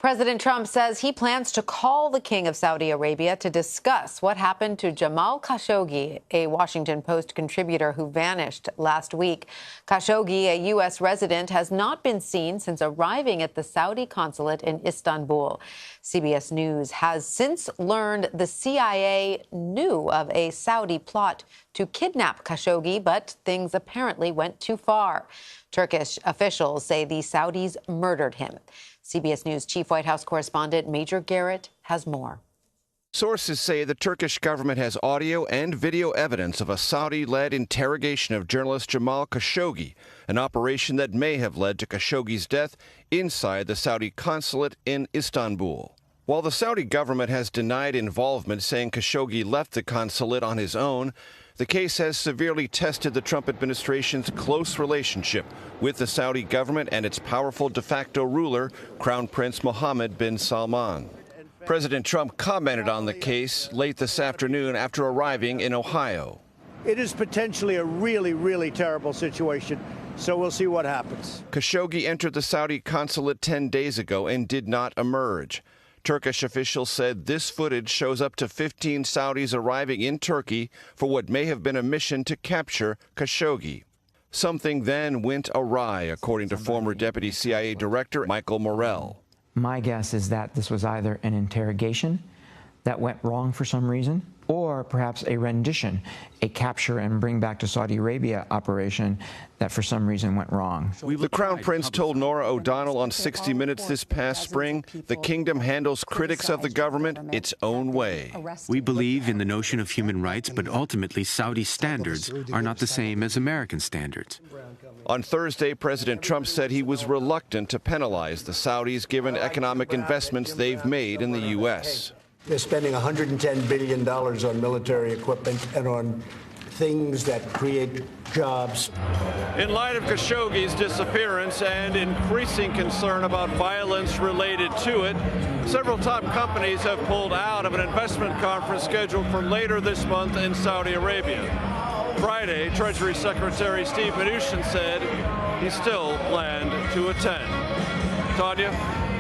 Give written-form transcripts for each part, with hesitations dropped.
President Trump says he plans to call the King of Saudi Arabia to discuss what happened to Jamal Khashoggi, a Washington Post contributor who vanished last week. Khashoggi, a U.S. resident, has not been seen since arriving at the Saudi consulate in Istanbul. CBS News has since learned the CIA knew of a Saudi plot to kidnap Khashoggi, but things apparently went too far. Turkish officials say the Saudis murdered him. CBS News Chief White House correspondent Major Garrett has more. Sources say the Turkish government has audio and video evidence of a Saudi-led interrogation of journalist Jamal Khashoggi, an operation that may have led to Khashoggi's death inside the Saudi consulate in Istanbul. While the Saudi government has denied involvement, saying Khashoggi left the consulate on his own, the case has severely tested the Trump administration's close relationship with the Saudi government and its powerful de facto ruler, Crown Prince Mohammed bin Salman. President Trump commented on the case late this afternoon after arriving in Ohio. It is potentially a really terrible situation, so we'll see what happens. Khashoggi entered the Saudi consulate 10 days ago and did not emerge. Turkish officials said this footage shows up to 15 Saudis arriving in Turkey for what may have been a mission to capture Khashoggi. Something then went awry, according to former Deputy CIA Director Michael Morell. My guess is that this was either an interrogation that went wrong for some reason, or perhaps a rendition, a capture and bring back to Saudi Arabia operation that for some reason went wrong. The Crown Prince told Norah O'Donnell on 60 Minutes this past spring, the kingdom handles critics of the government its own way. We believe in the notion of human rights, but ultimately Saudi standards are not the same as American standards. On Thursday, President Trump said he was reluctant to penalize the Saudis given economic investments they've made in the U.S. They're spending $110 billion on military equipment and on things that create jobs. In light of Khashoggi's disappearance and increasing concern about violence related to it, several top companies have pulled out of an investment conference scheduled for later this month in Saudi Arabia. Friday, Treasury Secretary Steve Mnuchin said he still planned to attend. Tanya?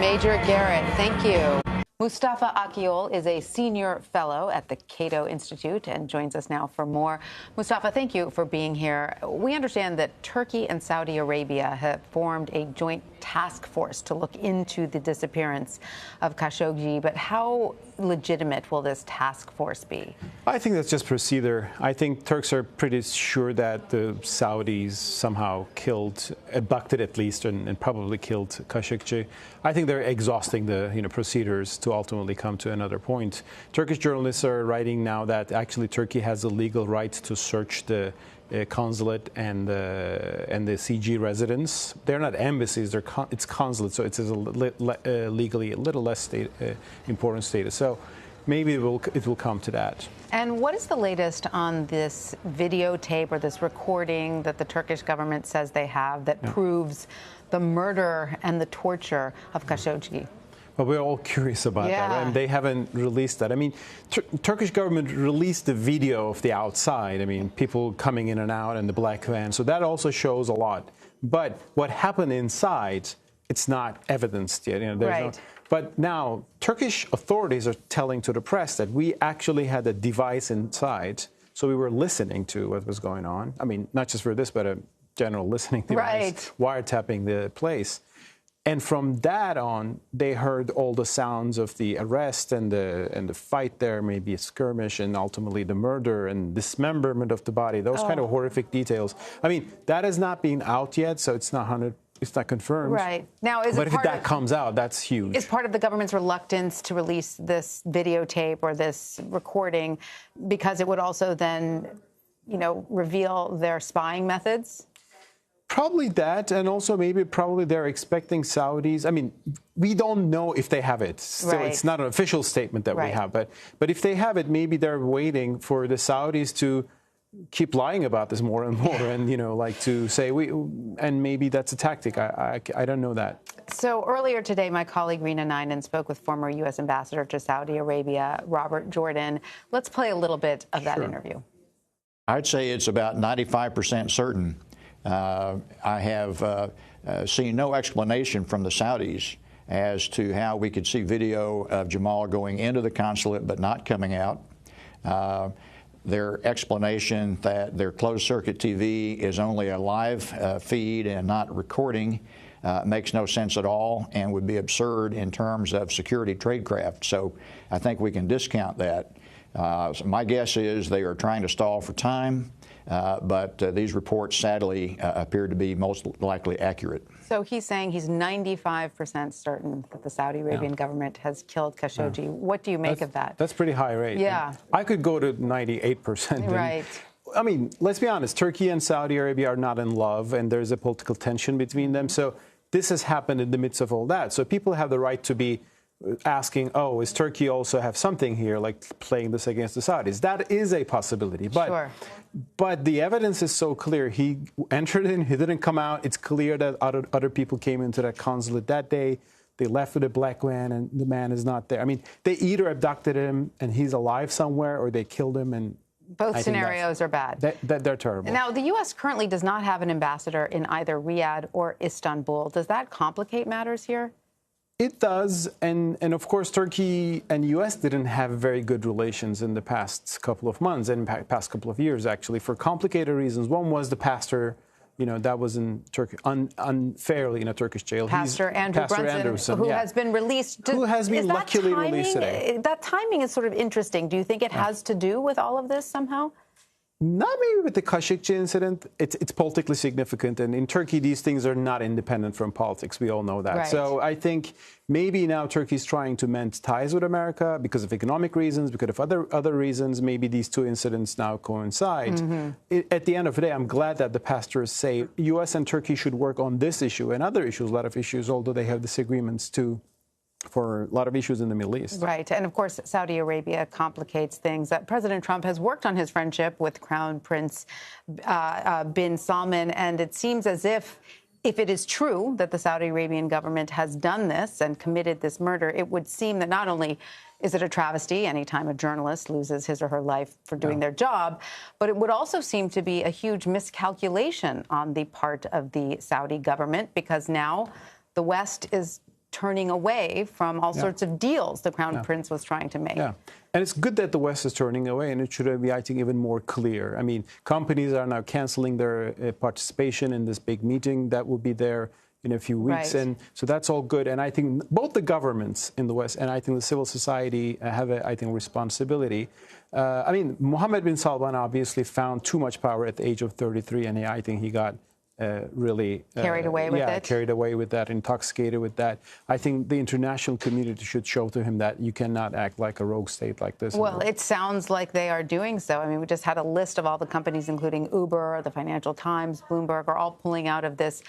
Major Garrett, thank you. Mustafa Akyol is a senior fellow at the CATO Institute and joins us now for more. Mustafa, thank you for being here. We understand that Turkey and Saudi Arabia have formed a joint task force to look into the disappearance of Khashoggi, but how legitimate will this task force be? I think that's just procedure. I think Turks are pretty sure that the Saudis somehow killed, abducted at least, and probably killed Khashoggi. I think they're exhausting the procedures to ultimately come to another point. Turkish journalists are writing now that actually Turkey has the legal right to search the consulate and the CG residence. They're not embassies; it's consulate, so it's legally a little less important status. So maybe it will come to that. And what is the latest on this videotape or this recording that the Turkish government says they have that proves the murder and the torture of Khashoggi? Well, we're all curious about that, right? And they haven't released that. I mean, Turkish government released the video of the outside. I mean, people coming in and out in the black van. So that also shows a lot. But what happened inside, it's not evidenced yet. Right. But now Turkish authorities are telling to the press that we actually had a device inside. So we were listening to what was going on. I mean, not just for this, but a general listening device, wiretapping the place. And from that on, they heard all the sounds of the arrest and the fight there, maybe a skirmish, and ultimately the murder and dismemberment of the body. Those kind of horrific details. I mean, that has not been out yet, so it's not confirmed. Right. Now, but if that comes out, that's huge. Is part of the government's reluctance to release this videotape or this recording because it would also then, reveal their spying methods? Probably that, and also probably they're expecting Saudis. I mean, we don't know if they have it. Still, it's not an official statement that we have. But if they have it, maybe they're waiting for the Saudis to keep lying about this more and more, and to say and maybe that's a tactic. I don't know that. So earlier today, my colleague Rena Ninan spoke with former U.S. Ambassador to Saudi Arabia, Robert Jordan. Let's play a little bit of that interview. I'd say it's about 95% certain. I have seen no explanation from the Saudis as to how we could see video of Jamal going into the consulate but not coming out. Their explanation that their closed-circuit TV is only a live feed and not recording makes no sense at all and would be absurd in terms of security tradecraft. So I think we can discount that. So my guess is they are trying to stall for time, but these reports sadly appear to be most likely accurate. So he's saying he's 95% certain that the Saudi Arabian government has killed Khashoggi. What do you make of that? That's pretty high rate. Yeah. And I could go to 98%. Right. I mean, let's be honest, Turkey and Saudi Arabia are not in love, and there's a political tension between them. So this has happened in the midst of all that. So people have the right to be asking, oh, is Turkey also have something here, like playing this against the Saudis? That is a possibility. But the evidence is so clear. He entered in, he didn't come out. It's clear that other people came into that consulate that day. They left with a black man, and the man is not there. I mean, they either abducted him and he's alive somewhere, or they killed him. And both scenarios are bad. They're terrible. Now, the U.S. currently does not have an ambassador in either Riyadh or Istanbul. Does that complicate matters here? It does, and of course, Turkey and U.S. didn't have very good relations in the past couple of months, and past couple of years, actually, for complicated reasons. One was the pastor, that was in Turkey, unfairly in a Turkish jail. Pastor Andrew Brunson, who has been released. Who has been luckily released today. That timing is sort of interesting. Do you think it has to do with all of this somehow? Not maybe with the Khashoggi incident. It's politically significant, and in Turkey, these things are not independent from politics. We all know that. Right. So I think maybe now Turkey's trying to mend ties with America because of economic reasons, because of other reasons. Maybe these two incidents now coincide. Mm-hmm. At the end of the day, I'm glad that the pastors say U.S. and Turkey should work on this issue and other issues, a lot of issues, although they have disagreements too, for a lot of issues in the Middle East. Right. And, of course, Saudi Arabia complicates things. President Trump has worked on his friendship with Crown Prince bin Salman, and it seems as if it is true that the Saudi Arabian government has done this and committed this murder, it would seem that not only is it a travesty any time a journalist loses his or her life for doing their job, but it would also seem to be a huge miscalculation on the part of the Saudi government, because now the West is turning away from all sorts of deals the Crown Prince was trying to make. Yeah. And it's good that the West is turning away, and it should be, I think, even more clear. I mean, companies are now canceling their participation in this big meeting that will be there in a few weeks. Right. And so that's all good. And I think both the governments in the West and I think the civil society have a responsibility. I mean, Mohammed bin Salman obviously found too much power at the age of 33, and I think he got really carried away with it. Carried away with that, intoxicated with that. I think the international community should show to him that you cannot act like a rogue state like this. Well, it sounds like they are doing so. I mean, we just had a list of all the companies, including Uber, the Financial Times, Bloomberg, are all pulling out of this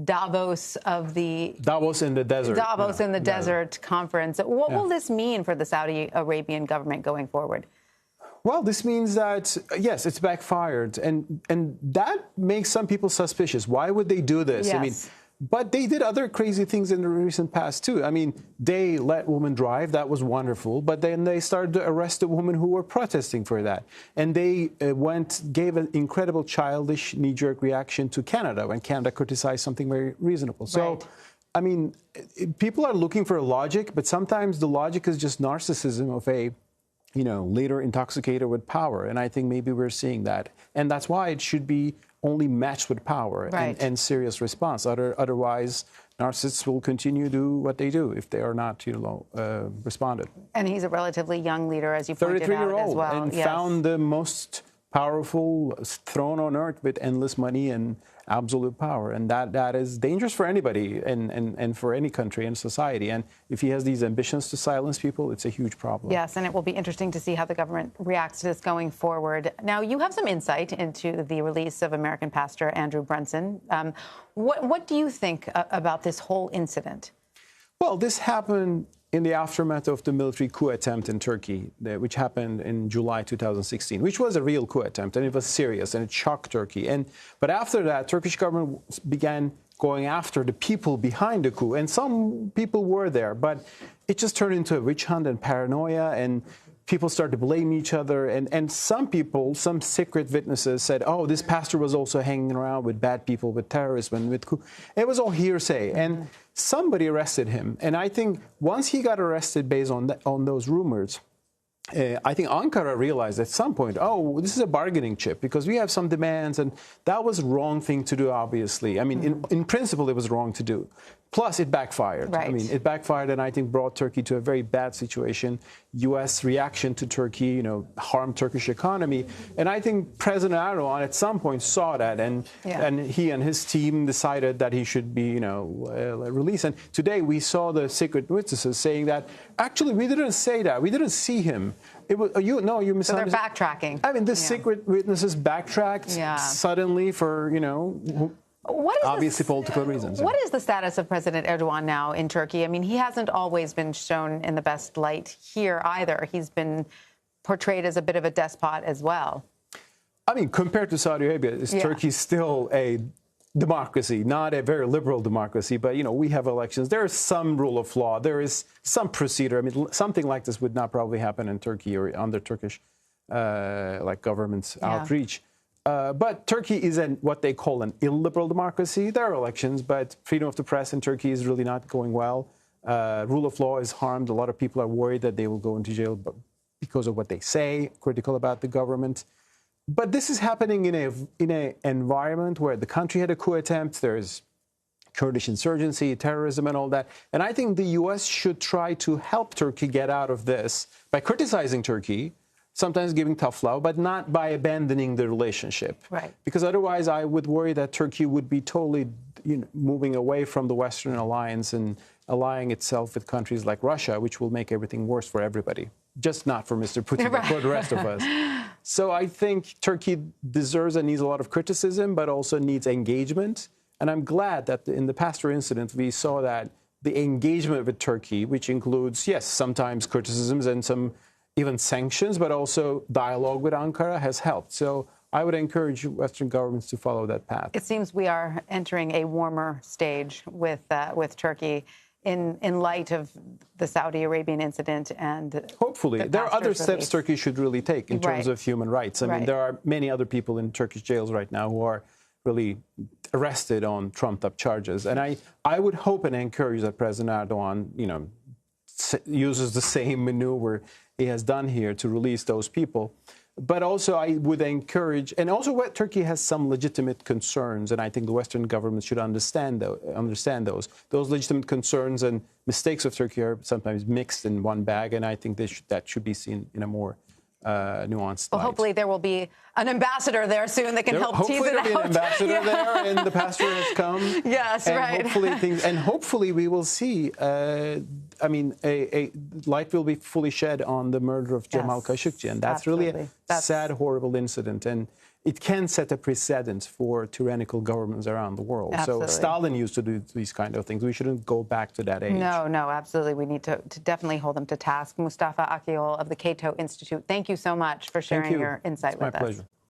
Davos in the desert conference. What will this mean for the Saudi Arabian government going forward? Well, this means that, yes, it's backfired, and that makes some people suspicious. Why would they do this? Yes. I mean, but they did other crazy things in the recent past, too. I mean, they let women drive. That was wonderful. But then they started to arrest the women who were protesting for that. And they gave an incredible childish knee-jerk reaction to Canada when Canada criticized something very reasonable. So, I mean, people are looking for logic, but sometimes the logic is just narcissism of a leader intoxicated with power. And I think maybe we're seeing that. And that's why it should be only matched with power and serious response. Otherwise, narcissists will continue to do what they do if they are not, responded. And he's a relatively young leader, as you pointed out, 33-year-old, as well. And found the most powerful throne on earth with endless money and absolute power. And that is dangerous for anybody and for any country and society. And if he has these ambitions to silence people, it's a huge problem. Yes, and it will be interesting to see how the government reacts to this going forward. Now, you have some insight into the release of American pastor Andrew Brunson. What do you think about this whole incident? Well, this happened in the aftermath of the military coup attempt in Turkey, which happened in July 2016, which was a real coup attempt, and it was serious, and it shocked Turkey. But after that, Turkish government began going after the people behind the coup, and some people were there, but it just turned into a witch hunt and paranoia, and people started to blame each other, and some secret witnesses said, oh, this pastor was also hanging around with bad people, with terrorists, and with coup. It was all hearsay. And somebody arrested him. And I think once he got arrested based on those rumors, I think Ankara realized at some point, oh, this is a bargaining chip because we have some demands, and that was the wrong thing to do, obviously. I mean, in principle, it was wrong to do. Plus, it backfired. Right. I mean, it backfired and I think brought Turkey to a very bad situation. U.S. reaction to Turkey, harmed Turkish economy. And I think President Erdogan at some point saw that, and he and his team decided that he should be, released. And today we saw the secret witnesses saying that, actually, we didn't say that. We didn't see him. It was, you misunderstood. So they're backtracking. I mean, the secret witnesses backtracked suddenly for, obviously political reasons. What is the status of President Erdogan now in Turkey? I mean, he hasn't always been shown in the best light here either. He's been portrayed as a bit of a despot as well. I mean, compared to Saudi Arabia, Turkey is still a democracy, not a very liberal democracy. But, we have elections. There is some rule of law. There is some procedure. I mean, something like this would not probably happen in Turkey or under Turkish government's outreach. But Turkey is what they call an illiberal democracy. There are elections, but freedom of the press in Turkey is really not going well. Rule of law is harmed. A lot of people are worried that they will go into jail because of what they say, critical about the government. But this is happening in an environment where the country had a coup attempt. There's Kurdish insurgency, terrorism, and all that. And I think the U.S. should try to help Turkey get out of this by criticizing Turkey, sometimes giving tough love, but not by abandoning the relationship. Right. Because otherwise, I would worry that Turkey would be totally moving away from the Western alliance and allying itself with countries like Russia, which will make everything worse for everybody. Just not for Mr. Putin, but for the rest of us. So I think Turkey deserves and needs a lot of criticism, but also needs engagement. And I'm glad that in the Pastor incident, we saw that the engagement with Turkey, which includes, yes, sometimes criticisms and some even sanctions, but also dialogue with Ankara has helped. So I would encourage Western governments to follow that path. It seems we are entering a warmer stage with Turkey in light of the Saudi Arabian incident and hopefully there are other steps Turkey should really take in terms of human rights. I mean, there are many other people in Turkish jails right now who are really arrested on trumped-up charges. And I would hope and encourage that President Erdogan, uses the same maneuver he has done here to release those people. But also I would encourage, and also Turkey has some legitimate concerns, and I think the Western governments should understand those. Those legitimate concerns and mistakes of Turkey are sometimes mixed in one bag, and I think that should be seen in a more nuanced light. Hopefully there will be an ambassador there soon that can help tease it out. Hopefully there will be an ambassador there, and the pastor has come. Yes, and hopefully we will see, a light will be fully shed on the murder of Jamal Khashoggi, and that's really a sad, horrible incident, and it can set a precedent for tyrannical governments around the world. Absolutely. So Stalin used to do these kind of things. We shouldn't go back to that age. No, absolutely. We need to definitely hold them to task. Mustafa Akyol of the CATO Institute, thank you so much for sharing your insight with us. It's my pleasure.